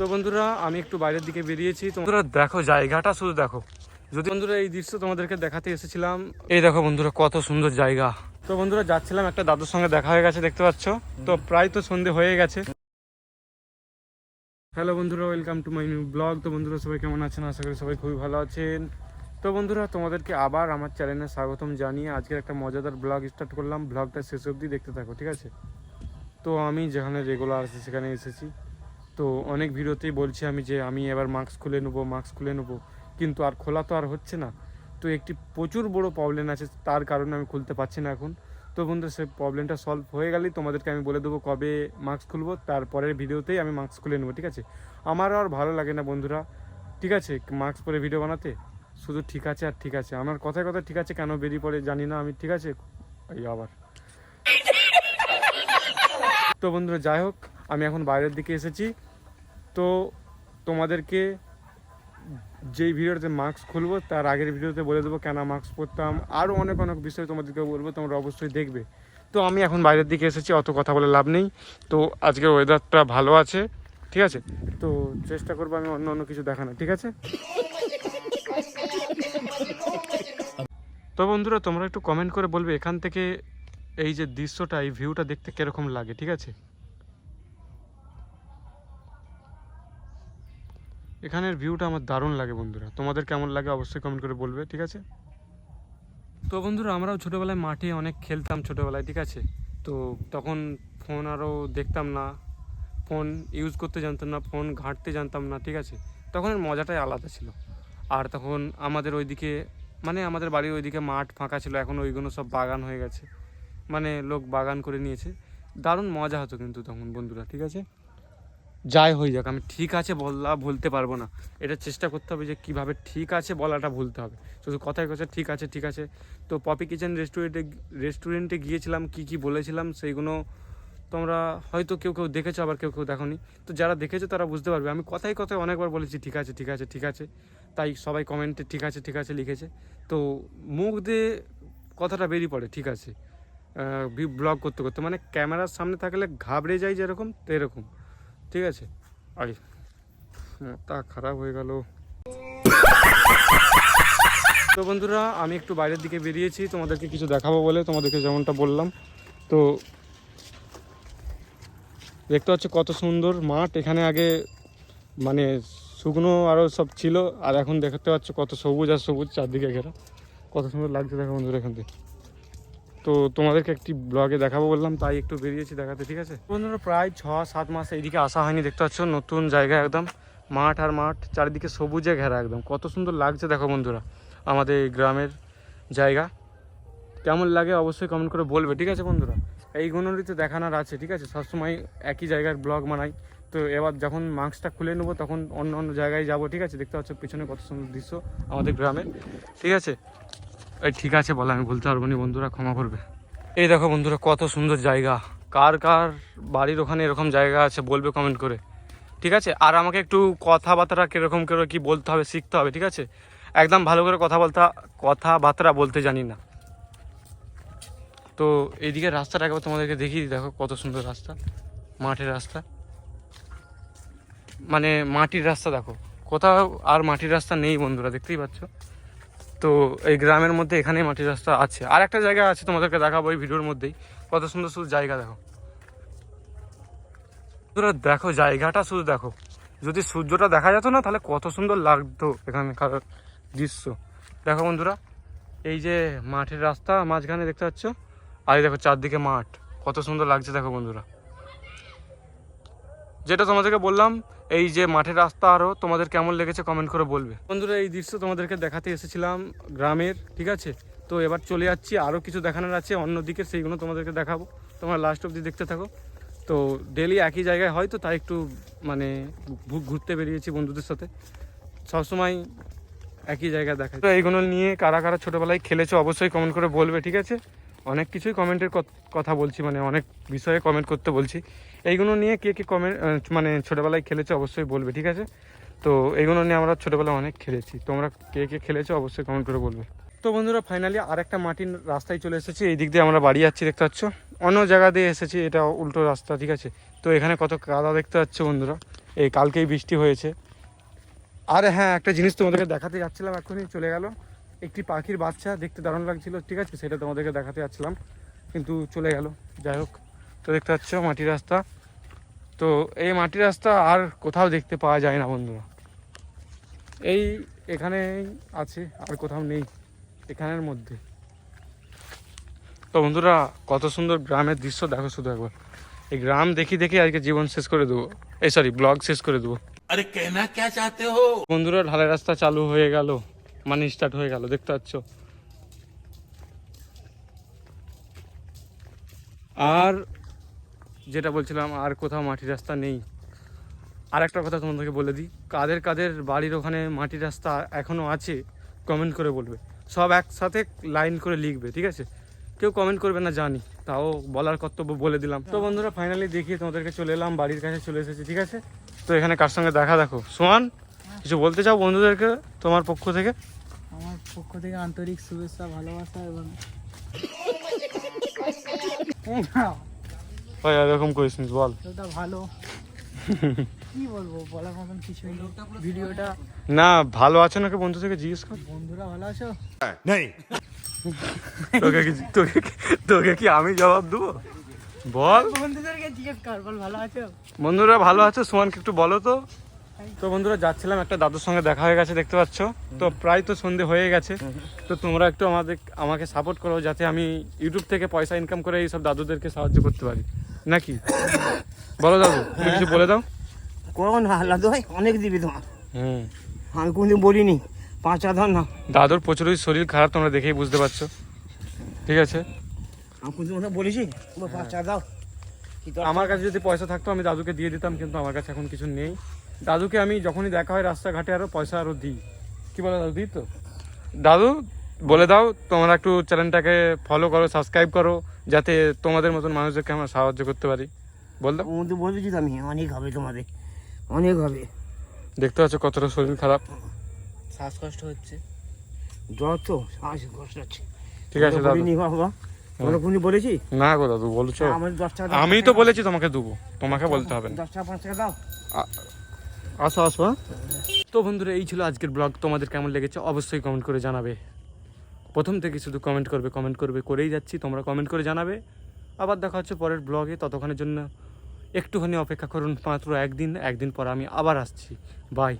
তো বন্ধুরা আমি একটু বাইরের দিকে বেরিয়েছি। তোমরা দেখো জায়গাটা, শুধু দেখো। যদি বন্ধুরা এই দৃশ্য তোমাদেরকে দেখাতে এসেছিলাম। এই দেখো বন্ধুরা কত সুন্দর জায়গা। তো বন্ধুরা যাচ্ছিলাম, একটা দাদুর সঙ্গে দেখা হয়ে গেছে, দেখতে পাচ্ছ। তো প্রায় তো সন্ধে হয়ে গেছে। হ্যালো বন্ধুরা, welcome to my new blog. তো বন্ধুরা সবাই কেমন আছেন? আশা করি সবাই খুবই ভালো আছেন। তো বন্ধুরা তোমাদেরকে আবার আমার চ্যানেলে স্বাগতম জানিয়ে আজকের একটা মজাদার ব্লগ স্টার্ট করলাম। ব্লগটা শেষ অবধি দেখতে থাকো, ঠিক আছে? তো আমি যেখানে রেগুলার আছি সেখানে এসেছি। তো অনেক ভিডিওতেই বলছি আমি যে আমি এবার মাস্ক খুলে নেবো, কিন্তু আর খোলা তো আর হচ্ছে না। তো একটি প্রচুর বড় প্রবলেম আছে, তার কারণে আমি খুলতে পারছি না এখন। তো বন্ধুরা সেই প্রবলেমটা সলভ হয়ে গেলেই তোমাদেরকে আমি বলে দেবো কবে মাস্ক খুলবো। তারপরের ভিডিওতেই আমি মাস্ক খুলে নেবো, ঠিক আছে? আমারও আর ভালো লাগে না বন্ধুরা, ঠিক আছে, মাস্ক পরে ভিডিও বানাতে। শুধু ঠিক আছে আর ঠিক আছে, আমার কথায় কথা ঠিক আছে কেন বেরিয়ে পড়ে জানি না আমি, ঠিক আছে? এই আবার। তো বন্ধুরা যাই হোক, আমি এখন বাইরের দিকে এসেছি। তো তোমাদেরকে যেই ভিডিওতে মাস্ক খুলবো তার আগের ভিডিওতে বলে দেবো কেন মাস্ক পরতাম, আরও অনেক অনেক বিষয় তোমাদেরকে বলবো, তোমরা অবশ্যই দেখবে। তো আমি এখন বাইরের দিকে এসেছি, অত কথা বলে লাভ নেই। তো আজকের ওয়েদারটা ভালো আছে, ঠিক আছে? তো চেষ্টা করবো আমি অন্য অন্য কিছু দেখানো, ঠিক আছে? তো বন্ধুরা তোমরা একটু কমেন্ট করে বলবে এখান থেকে এই যে দৃশ্যটা, এই ভিউটা দেখতে কীরকম লাগে, ঠিক আছে? এখানের ভিউটা আমার দারুণ লাগে বন্ধুরা, তোমাদের কেমন লাগে অবশ্যই কমেন্ট করে বলবে, ঠিক আছে? তো বন্ধুরা আমরাও ছোটোবেলায় মাঠে অনেক খেলতাম ছোটোবেলায়, ঠিক আছে? তো তখন ফোন আরও দেখতাম না, ফোন ইউজ করতে জানতাম না, ফোন ঘাঁটতে জানতাম না, ঠিক আছে? তখন মজাটাই আলাদা ছিল। আর তখন আমাদের ওইদিকে, মানে আমাদের বাড়ির ওইদিকে মাঠ ফাঁকা ছিল, এখন ওইগুলো সব বাগান হয়ে গেছে, মানে লোক বাগান করে নিয়েছে। দারুণ মজা হতো কিন্তু তখন বন্ধুরা, ঠিক আছে? যাই হয়ে যাক, আমি ঠিক আছে বলতে পারবো না। এটা চেষ্টা করতে হবে যে কীভাবে ঠিক আছে বলাটা ভুলতে হবে, শুধু কথায় কথা ঠিক আছে ঠিক আছে। তো পপি কিচেন রেস্টুরেন্টে গিয়েছিলাম, কি বলেছিলাম সেইগুলো তোমরা হয়তো কেউ কেউ দেখেছো, আবার কেউ কেউ দেখোনি। তো যারা দেখেছো তারা বুঝতে পারবে আমি কথায় কথায় অনেকবার বলেছি ঠিক আছে ঠিক আছে ঠিক আছে, তাই সবাই কমেন্টে ঠিক আছে ঠিক আছে লিখেছে। তো মুখ দিয়ে কথাটা বেরিয়ে পড়ে, ঠিক আছে? ব্লগ করতে করতে, মানে ক্যামেরার সামনে থাকলে ঘাবড়ে যায় যেরকম, তো এরকম, ঠিক আছে? আরে তা খারাপ হয়ে গেল। তো বন্ধুরা আমি একটু বাইরের দিকে বেরিয়েছি তোমাদেরকে কিছু দেখাবো বলে, তোমাদেরকে যেমনটা বললাম। তো দেখতে পাচ্ছ কত সুন্দর মাঠ। এখানে আগে মানে শুকনো আরও সব ছিল, আর এখন দেখতে পাচ্ছ কত সবুজ আর সবুজ চারদিকে ঘেরা, কত সুন্দর লাগছে দেখো বন্ধুরা এখান থেকে। তো তোমাদেরকে একটি ব্লগে দেখাবো বললাম, তাই একটু বেরিয়েছি দেখাতে, ঠিক আছে? বন্ধুরা প্রায় 6-7 মাস এইদিকে আসা হয়নি, দেখতে পাচ্ছ নতুন জায়গা একদম, মাঠ আর মাঠ, চারিদিকে সবুজে ঘেরা একদম, কত সুন্দর লাগছে দেখো বন্ধুরা। আমাদের গ্রামের জায়গা কেমন লাগে অবশ্যই কমেন্ট করে বলবে, ঠিক আছে বন্ধুরা? এইগুলোরই তো দেখানোর আছে, ঠিক আছে? সবসময় একই জায়গার ব্লগ বানাই। তো এবার যখন মাস্কটা খুলে নেবো তখন অন্য অন্য জায়গায় যাব, ঠিক আছে? দেখতে পাচ্ছ পিছনে কত সুন্দর দৃশ্য আমাদের গ্রামের, ঠিক আছে? এই ঠিক আছে বলে আমি বলতে পারবো না বন্ধুরা, ক্ষমা করবে। এই দেখো বন্ধুরা কত সুন্দর জায়গা, কার কার বাড়ির ওখানে এরকম জায়গা আছে বলবে কমেন্ট করে, ঠিক আছে? আর আমাকে একটু কথাবার্তা কীরকম করে কী বলতে হবে শিখতে হবে, ঠিক আছে? একদম ভালো করে কথাবার্তা বলতে জানি না। তো এইদিকে রাস্তাটা একবার তোমাদেরকে দেখিয়ে দিই, দেখো কত সুন্দর রাস্তা, মাঠের রাস্তা, মানে মাটির রাস্তা দেখো, কোথাও আর মাটির রাস্তা নেই বন্ধুরা, দেখতেই পাচ্ছ। তো এই গ্রামের মধ্যে এখানেই মাটির রাস্তা আছে, আর একটা জায়গা আছে তোমাদেরকে দেখাবো এই ভিডিওর মধ্যেই, কত সুন্দর সুন্দর জায়গা দেখো বন্ধুরা, দেখো জায়গাটা শুধু দেখো। যদি সূর্যটা দেখা যেত না তাহলে কত সুন্দর লাগতো এখানকার দৃশ্য। দেখো বন্ধুরা এই যে মাঠের রাস্তা মাঝখানে দেখতে পাচ্ছ, আর এই দেখো চারদিকে মাঠ, কত সুন্দর লাগছে দেখো বন্ধুরা। যেটা তোমাদেরকে বললাম, এই যে মাঠের রাস্তা আরও তোমাদের কেমন লেগেছে কমেন্ট করে বলবে বন্ধুরা। এই দৃশ্য তোমাদেরকে দেখাতে এসেছিলাম গ্রামের, ঠিক আছে? তো এবার চলে যাচ্ছি, আরও কিছু দেখানোর আছে অন্যদিকে, সেইগুলো তোমাদেরকে দেখাবো, তোমরা লাস্ট অবধি দেখতে থাকো। তো ডেলি একই জায়গায় হয় তো তাই একটু মানে ঘুরতে বেরিয়েছি বন্ধুদের সাথে, সবসময় একই জায়গায় দেখা। তো এইগুলো নিয়ে কারা কারা ছোটোবেলায় খেলেছো অবশ্যই কমেন্ট করে বলবে, ঠিক আছে? অনেক কিছুই কমেন্টের কথা বলছি, মানে অনেক বিষয়ে কমেন্ট করতে বলছি। এইগুলো নিয়ে কে কে কমেন্ট মানে ছোটোবেলায় খেলেছো অবশ্যই বলবে, ঠিক আছে? তো এইগুলো নিয়ে আমরা ছোটোবেলায় অনেক খেলেছি, তোমরা কে কে খেলেছো অবশ্যই কমেন্ট করে বলবে। তো বন্ধুরা ফাইনালি আরেকটা মাটির রাস্তায় চলে এসেছি, এই দিক দিয়ে আমরা বাড়ি যাচ্ছি, দেখতে পাচ্ছ অন্য জায়গা দিয়ে এসেছি, এটা উল্টো রাস্তা, ঠিক আছে? তো এখানে কত কাদা দেখতে পাচ্ছ বন্ধুরা, এই কালকেই বৃষ্টি হয়েছে। আর হ্যাঁ, একটা জিনিস তোমাদেরকে দেখাতে যাচ্ছিলাম, এখনই চলে গেল। একটি পাখির বাচ্চা দেখতে দারুণ লাগছিল, ঠিক আছে, সেটা তোমাদেরকে দেখাতে যাচ্ছিলাম কিন্তু চলে গেল। যাই হোক, তো দেখতে পাচ্ছ মাটির রাস্তা। তো এই মাটির রাস্তা আর কোথাও দেখতে পাওয়া যায় না বন্ধুরা, এই এখানেই আছে, আর কোথাও নেই এখানের মধ্যে। তো বন্ধুরা, কত সুন্দর গ্রামের দৃশ্য দেখো শুধু একবার। এই গ্রাম দেখি দেখি আজকে জীবন শেষ করে দেবো, এই সরি ব্লগ শেষ করে দেবো। আরে কেনা কে চাতে হো বন্ধুরা, ঢালাই রাস্তা চালু হয়ে গেল, মানে স্টার্ট হয়ে গেল, দেখতে পাচ্ছ। আর যেটা বলছিলাম, আর কোথাও মাটির রাস্তা নেই। আর একটা কথা তোমাদেরকে বলে দিই, কাদের কাদের বাড়ির ওখানে মাটির রাস্তা এখনও আছে কমেন্ট করে বলবে। সব একসাথে লাইন করে লিখবে, ঠিক আছে, কেউ কমেন্ট করবে না জানি, তাও বলার কর্তব্য বলে দিলাম। তো বন্ধুরা, ফাইনালি দেখিয়ে তোমাদেরকে চলে এলাম, বাড়ির কাছে চলে এসেছি, ঠিক আছে। তো এখানে কার সঙ্গে দেখা দেখো, সোহান কিছু বলতে চাও বন্ধুদেরকে তোমার পক্ষ থেকে? আমার পক্ষ থেকে আন্তরিক শুভেচ্ছা, ভালোবাসা এবং ভাই এরকম করিস নি, বল। ভিডিওটা ভালো, কি বলবো, বলার মতন কিছু নেই। ভিডিওটা না ভালো আছে নাকি বন্ধু থেকে জিজ্ঞেস কর। বন্ধুরা ভালো আছো? নেই তোকে কি আমি জবাব দেবো? বল বন্ধুদেরকে জিজ্ঞেস কর, বল ভালো আছো? বন্ধুরা ভালো আছে, সোহানকে একটু বলো তো। তো বন্ধুরা, যাচ্ছিলাম, একটা দাদুর সঙ্গে দেখা হয়ে গেছে, দেখতে পাচ্ছ। তো প্রায় তো সন্ধে হয়ে গেছে। তো তোমরা একটু আমাকে সাপোর্ট করো, যাতে আমি ইউটিউব থেকে পয়সা ইনকাম করে এইসব দাদুদেরকে সাহায্য করতে পারি, নাকি বলো দাদু, তুমি কিছু বলে দাও। কোন আলাদা হয়, অনেক দিবি তোমার, হুম, আমি কোনদিন বলিনি 5 ধর না। দাদুর প্রচুরই শরীর খারাপ, তোমরা দেখেই বুঝতে পারছো, ঠিক আছে। আমি কোনদিন কথা বলেছি 5 দাও? আমার কাছে যদি পয়সা থাকতো আমি দাদুকে দিয়ে দিতাম, কিন্তু আমার কাছে এখন কিছু নেই। দাদুকে আমি যখনই দেখা হয় রাস্তাঘাটে আরও পয়সা আরও দিই, কি বলো দাদু, দিই তো। দাদু বলে দাও, তোমরা একটু চ্যানেলটাকে ফলো করো, সাবস্ক্রাইব করো, যাতে তোমাদের মতন মানুষদেরকে আমরা সাহায্য করতে পারি, বল দাও। মধ্যে বলেছি তো আমি, অনেক হবে তোমাদের, অনেক হবে। দেখতে পাচ্ছ কতটা শরীর খারাপ, শ্বাসকষ্ট হচ্ছে, জ্বর তো, শ্বাসকষ্ট হচ্ছে, ঠিক আছে দাদু। বলিনি বাবা, তোমরা কোনদিন বলেছি? না গো দাদু, বলছো, আমার 10 টাকা আমি তো বলেছি তোমাকে দেবো, তোমাকে বলতে হবে না। 10 টাকা 5 টাকা দাও। আসো আসো। তো বন্ধুরা, এই ছিল আজকের ব্লগ, তোমাদের কেমন লেগেছে অবশ্যই কমেন্ট করে জানাবে। প্রথম থেকে শুধু কমেন্ট করবে করেই যাচ্ছি, তোমরা কমেন্ট করে জানাবে। আবার দেখা হচ্ছে পরের ব্লগে, ততক্ষণের জন্য একটুখানি অপেক্ষা করুন, মাত্র একদিন পর আমি আবার আসছি। বাই।